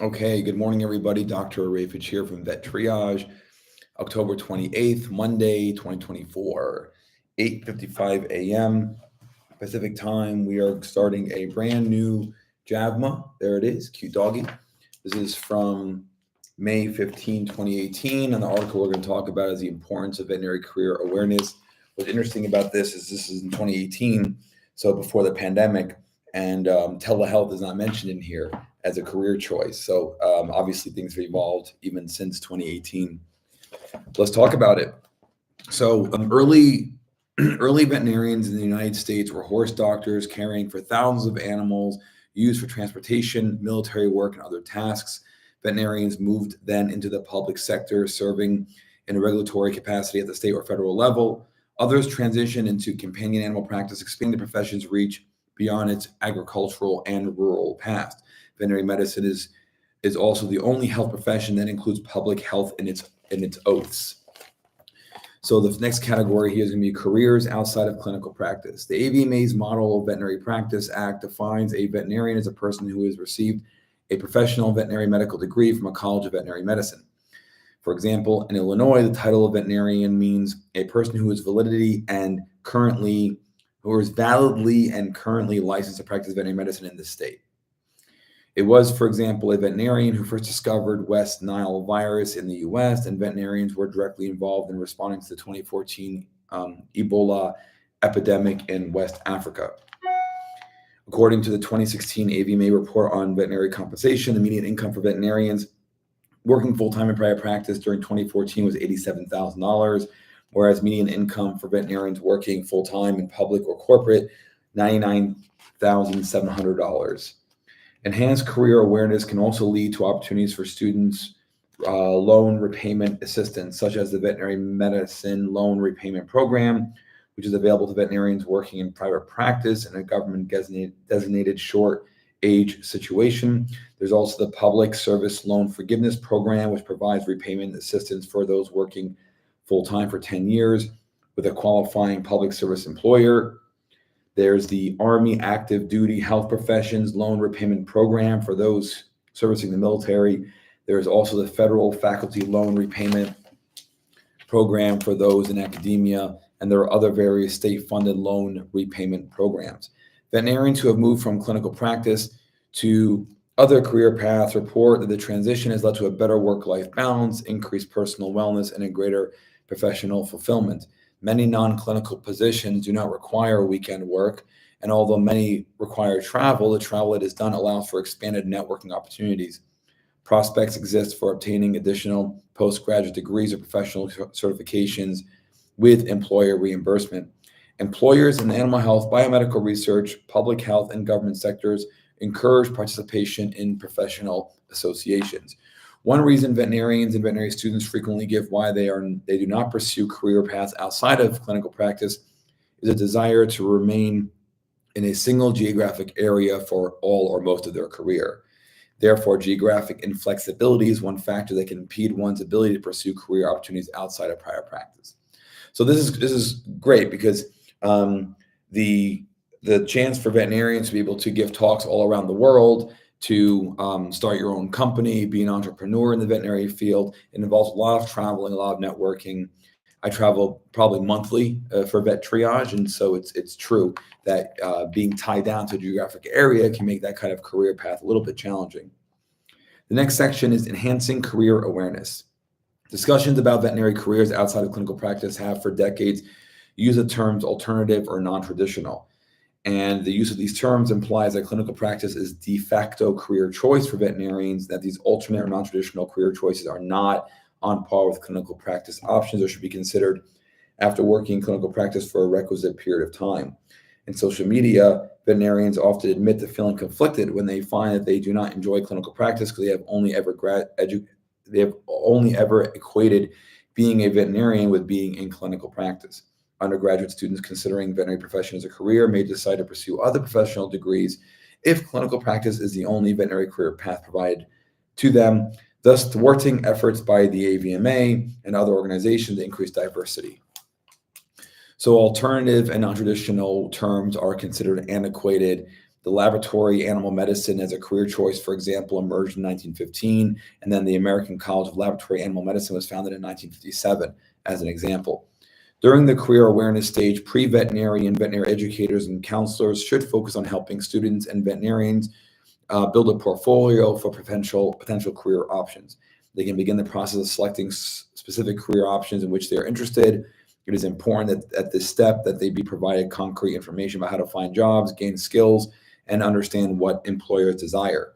Okay, good morning, everybody. Dr. Rafich here from Vet Triage, October 28th, Monday, 2024, 8:55 a.m. Pacific time. We are starting a brand new JAVMA. There it is, cute doggy. This is from May 15, 2018, and the article we're going to talk about is the importance of veterinary career awareness. What's interesting about this is in 2018, so before the pandemic, and telehealth is not mentioned in here as a career choice. So obviously things have evolved even since 2018. Let's talk about it. So early veterinarians in the United States were horse doctors caring for thousands of animals used for transportation, military work, and other tasks. Veterinarians moved then into the public sector, serving in a regulatory capacity at the state or federal level. Others transitioned into companion animal practice, expanding the profession's reach beyond its agricultural and rural past. Veterinary medicine is also the only health profession that includes public health in its oaths. So the next category here is going to be careers outside of clinical practice. The AVMA's Model of Veterinary Practice Act defines a veterinarian as a person who has received a professional veterinary medical degree from a college of veterinary medicine. For example, in Illinois, the title of veterinarian means a person who is validly and currently licensed to practice veterinary medicine in the state. It was, for example, a veterinarian who first discovered West Nile virus in the U.S., and veterinarians were directly involved in responding to the 2014 Ebola epidemic in West Africa. According to the 2016 AVMA report on veterinary compensation, the median income for veterinarians working full-time in private practice during 2014 was $87,000, whereas median income for veterinarians working full-time in public or corporate, $99,700. Enhanced career awareness can also lead to opportunities for students' loan repayment assistance, such as the Veterinary Medicine Loan Repayment Program, which is available to veterinarians working in private practice in a government designated short age situation. There's also the Public Service Loan Forgiveness Program, which provides repayment assistance for those working full-time for 10 years with a qualifying public service employer. There's the Army Active Duty Health Professions Loan Repayment Program for those servicing the military. There's also the Federal Faculty Loan Repayment Program for those in academia, and there are other various state-funded loan repayment programs. Veterinarians who have moved from clinical practice to other career paths report that the transition has led to a better work-life balance, increased personal wellness, and a greater professional fulfillment. Many non-clinical positions do not require weekend work, and although many require travel, the travel that is done allows for expanded networking opportunities. Prospects exist for obtaining additional postgraduate degrees or professional certifications with employer reimbursement. Employers in the animal health, biomedical research, public health, and government sectors encourage participation in professional associations. One reason veterinarians and veterinary students frequently give why they do not pursue career paths outside of clinical practice is a desire to remain in a single geographic area for all or most of their career. Therefore, geographic inflexibility is one factor that can impede one's ability to pursue career opportunities outside of private practice. So this is great because the chance for veterinarians to be able to give talks all around the world, to start your own company, be an entrepreneur in the veterinary field. It involves a lot of traveling, a lot of networking. I travel probably monthly for Vet Triage, and so it's true that being tied down to a geographic area can make that kind of career path a little bit challenging. The next section is enhancing career awareness. Discussions about veterinary careers outside of clinical practice have for decades used the terms alternative or non-traditional. And the use of these terms implies that clinical practice is de facto career choice for veterinarians, that these alternate or non-traditional career choices are not on par with clinical practice options or should be considered after working in clinical practice for a requisite period of time. In social media, veterinarians often admit to feeling conflicted when they find that they do not enjoy clinical practice because they have only ever equated being a veterinarian with being in clinical practice. Undergraduate students considering veterinary profession as a career may decide to pursue other professional degrees if clinical practice is the only veterinary career path provided to them, thus thwarting efforts by the AVMA and other organizations to increase diversity. So alternative and non-traditional terms are considered antiquated The laboratory animal medicine as a career choice, for example, emerged in 1915, and then the American College of Laboratory Animal Medicine was founded in 1957, as an example. During the career awareness stage, pre-veterinary and veterinary educators and counselors should focus on helping students and veterinarians build a portfolio for potential career options. They can begin the process of selecting specific career options in which they are interested. It is important that at this step that they be provided concrete information about how to find jobs, gain skills, and understand what employers desire.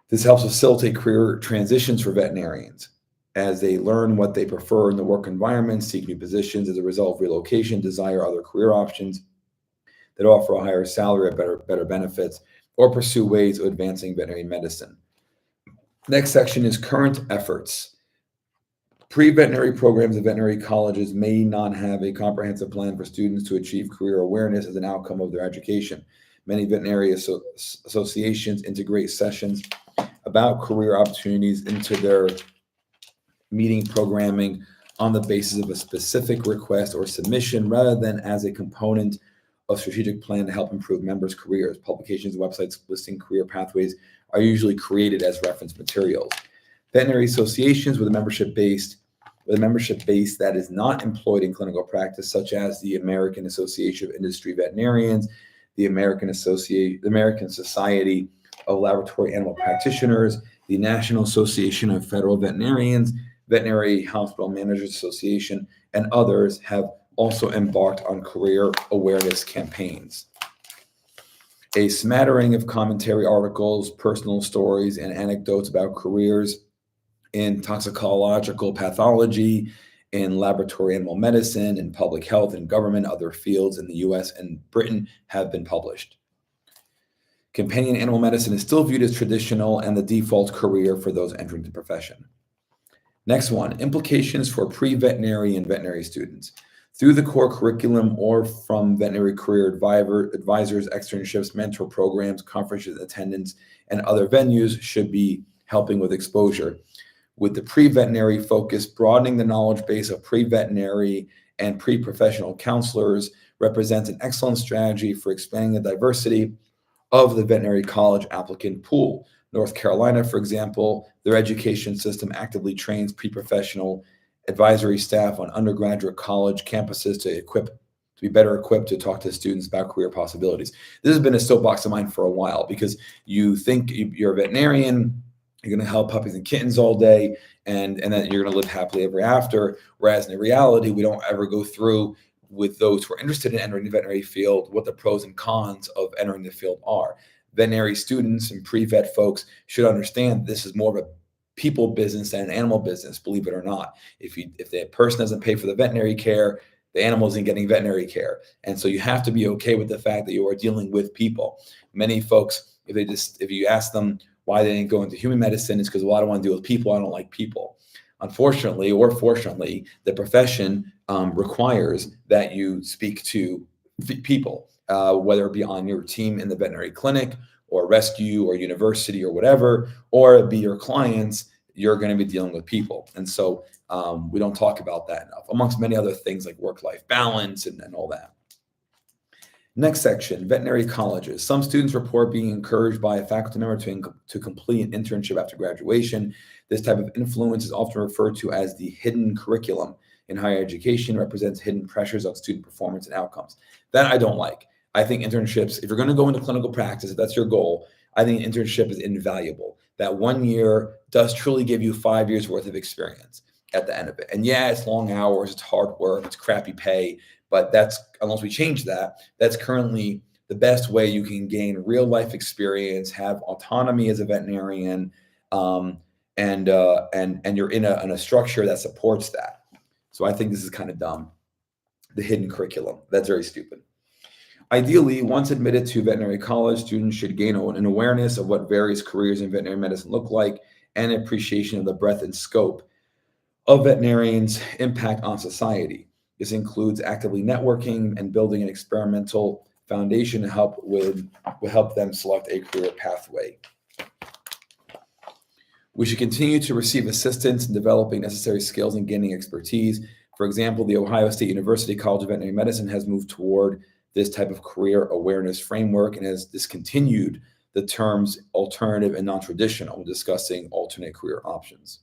This helps facilitate career transitions for veterinarians as they learn what they prefer in the work environment, seek new positions as a result of relocation, desire other career options that offer a higher salary or better benefits, or pursue ways of advancing veterinary medicine. Next section is current efforts. Pre-veterinary programs at veterinary colleges may not have a comprehensive plan for students to achieve career awareness as an outcome of their education. Many veterinary associations integrate sessions about career opportunities into their meeting programming on the basis of a specific request or submission rather than as a component of strategic plan to help improve members' careers. Publications and websites listing career pathways are usually created as reference materials. Veterinary associations with a membership base that is not employed in clinical practice, such as the American Association of Industry Veterinarians, the American Society of Laboratory Animal Practitioners, the National Association of Federal Veterinarians, Veterinary Hospital Managers Association, and others have also embarked on career awareness campaigns. A smattering of commentary articles, personal stories, and anecdotes about careers in toxicological pathology, in laboratory animal medicine, in public health, and government, other fields in the US and Britain have been published. Companion animal medicine is still viewed as traditional and the default career for those entering the profession. Next one, implications for pre-veterinary and veterinary students. Through the core curriculum or from veterinary career advisors, externships, mentor programs, conferences, attendance, and other venues should be helping with exposure. With the pre-veterinary focus, broadening the knowledge base of pre-veterinary and pre-professional counselors represents an excellent strategy for expanding the diversity of the veterinary college applicant pool. North Carolina, for example, their education system actively trains pre-professional advisory staff on undergraduate college campuses to be better equipped to talk to students about career possibilities. This has been a soapbox of mine for a while because you think you're a veterinarian, you're going to help puppies and kittens all day, and then you're going to live happily ever after. Whereas in reality, we don't ever go through with those who are interested in entering the veterinary field what the pros and cons of entering the field are. Veterinary students and pre-vet folks should understand this is more of a people business than an animal business, believe it or not. If the person doesn't pay for the veterinary care, the animal isn't getting veterinary care. And so you have to be okay with the fact that you are dealing with people. Many folks, if you ask them why they didn't go into human medicine, it's because, well, I don't want to deal with people. I don't like people. Unfortunately, or fortunately, the profession requires that you speak to people, whether it be on your team in the veterinary clinic or rescue or university or whatever, or it be your clients, you're going to be dealing with people. And so we don't talk about that enough, amongst many other things like work-life balance and all that. Next section, veterinary colleges. Some students report being encouraged by a faculty member to complete an internship after graduation. This type of influence is often referred to as the hidden curriculum in higher education, represents hidden pressures on student performance and outcomes. That I don't like. I think internships, if you're going to go into clinical practice, if that's your goal, I think an internship is invaluable. That 1 year does truly give you 5 years worth of experience at the end of it. And yeah, it's long hours, it's hard work, it's crappy pay, but unless we change that, that's currently the best way you can gain real life experience, have autonomy as a veterinarian, and you're in a structure that supports that. So I think this is kind of dumb. The hidden curriculum, that's very stupid. Ideally, once admitted to veterinary college, students should gain an awareness of what various careers in veterinary medicine look like and an appreciation of the breadth and scope of veterinarians' impact on society. This includes actively networking and building an experimental foundation to help them select a career pathway. We should continue to receive assistance in developing necessary skills and gaining expertise. For example, the Ohio State University College of Veterinary Medicine has moved toward this type of career awareness framework and has discontinued the terms alternative and non-traditional when discussing alternate career options.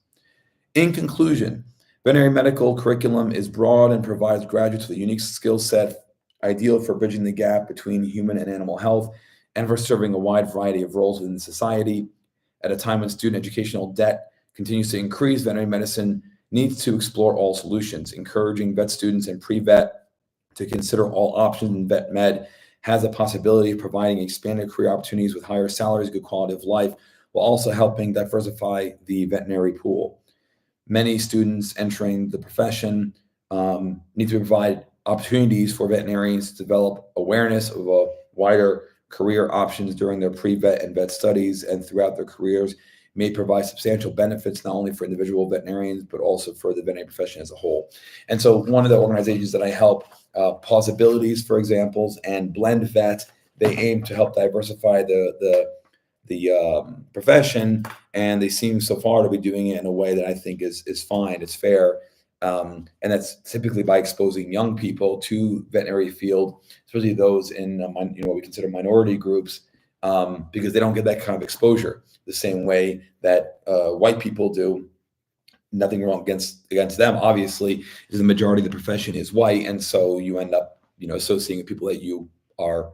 In conclusion, veterinary medical curriculum is broad and provides graduates with a unique skill set, ideal for bridging the gap between human and animal health and for serving a wide variety of roles within society. At a time when student educational debt continues to increase, veterinary medicine needs to explore all solutions. Encouraging vet students and pre-vet to consider all options in vet med has the possibility of providing expanded career opportunities with higher salaries, good quality of life, while also helping diversify the veterinary pool. Many students entering the profession need to provide opportunities for veterinarians to develop awareness of a wider career options during their pre-vet and vet studies and throughout their careers may provide substantial benefits not only for individual veterinarians but also for the veterinary profession as a whole. And so one of the organizations that I help, Plausibilities, for example, and Blend Vet, they aim to help diversify the profession, and they seem so far to be doing it in a way that I think is fine, it's fair. And that's typically by exposing young people to veterinary field, especially those in what we consider minority groups, because they don't get that kind of exposure the same way that white people do. Nothing wrong against them, obviously, is the majority of the profession is white, and so you end up associating with people that you are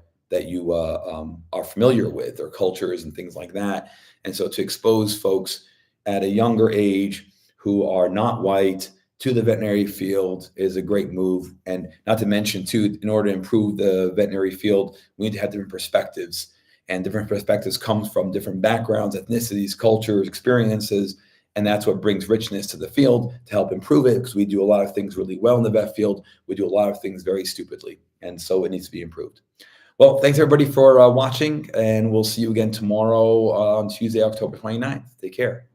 familiar with, their cultures and things like that. And so to expose folks at a younger age who are not white to the veterinary field is a great move. And not to mention, too, in order to improve the veterinary field, we need to have different perspectives. And different perspectives come from different backgrounds, ethnicities, cultures, experiences. And that's what brings richness to the field to help improve it, because we do a lot of things really well in the vet field. We do a lot of things very stupidly. And so it needs to be improved. Well, thanks everybody for watching, and we'll see you again tomorrow on Tuesday, October 29th. Take care.